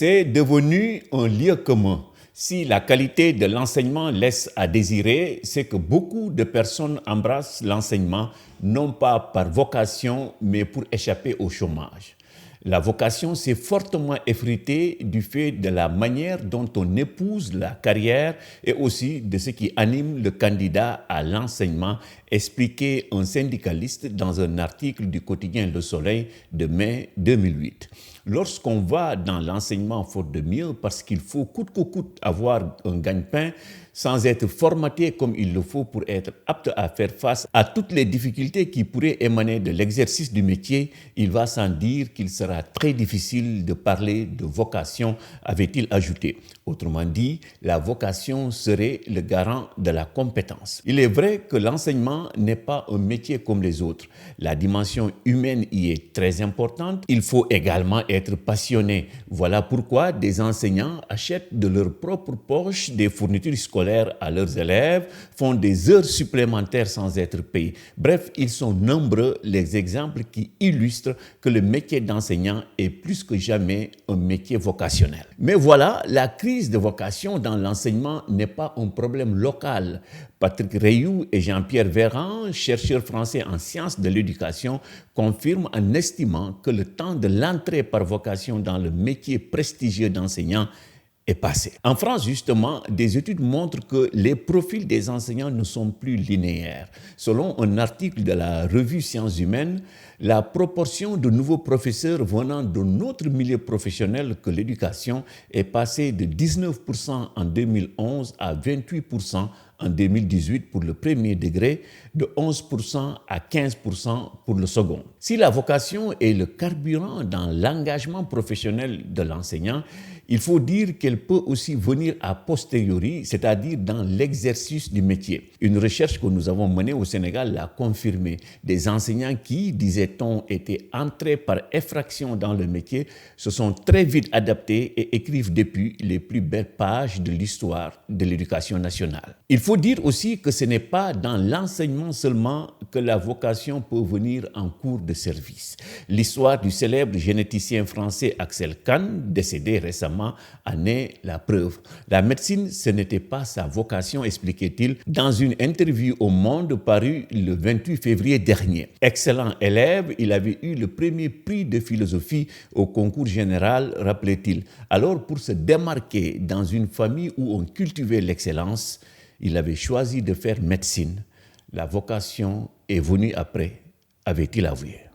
C'est devenu un lieu commun. Si la qualité de l'enseignement laisse à désirer, c'est que beaucoup de personnes embrassent l'enseignement non pas par vocation, mais pour échapper au chômage. La vocation s'est fortement effritée du fait de la manière dont on épouse la carrière et aussi de ce qui anime le candidat à l'enseignement, expliquait un syndicaliste dans un article du quotidien Le Soleil de mai 2008. Lorsqu'on va dans l'enseignement faute de mieux, parce qu'il faut coûte que coûte avoir un gagne-pain, sans être formaté comme il le faut pour être apte à faire face à toutes les difficultés qui pourraient émaner de l'exercice du métier, il va sans dire qu'il sera très difficile de parler de vocation, avait-il ajouté. Autrement dit, la vocation serait le garant de la compétence. Il est vrai que l'enseignement n'est pas un métier comme les autres. La dimension humaine y est très importante. Il faut également être passionné. Voilà pourquoi des enseignants achètent de leur propre poche des fournitures scolaires à leurs élèves, font des heures supplémentaires sans être payés. Bref, ils sont nombreux les exemples qui illustrent que le métier d'enseignant est plus que jamais un métier vocationnel. Mais voilà, la crise de vocation dans l'enseignement n'est pas un problème local. Patrick Reyou et Jean-Pierre Véran, chercheurs français en sciences de l'éducation, confirment en estimant que le temps de l'entrée par vocation dans le métier prestigieux d'enseignant est passé. En France, justement, des études montrent que les profils des enseignants ne sont plus linéaires. Selon un article de la revue Sciences humaines, la proportion de nouveaux professeurs venant d'un autre milieu professionnel que l'éducation est passée de 19% en 2011 à 28% en 2018 pour le premier degré, de 11% à 15% pour le second. Si la vocation est le carburant dans l'engagement professionnel de l'enseignant, il faut dire qu'elle peut aussi venir a posteriori, c'est-à-dire dans l'exercice du métier. Une recherche que nous avons menée au Sénégal l'a confirmé. Des enseignants qui, disait-on, étaient entrés par effraction dans le métier se sont très vite adaptés et écrivent depuis les plus belles pages de l'histoire de l'éducation nationale. Il faut dire aussi que ce n'est pas dans l'enseignement seulement que la vocation peut venir en cours de service. L'histoire du célèbre généticien français Axel Kahn, décédé récemment, en est la preuve. La médecine, ce n'était pas sa vocation, expliquait-il dans une interview au Monde parue le 28 février dernier. Excellent élève, il avait eu le premier prix de philosophie au concours général, rappelait-il. Alors, pour se démarquer dans une famille où on cultivait l'excellence, il avait choisi de faire médecine. La vocation est venue après, avait-il avoué.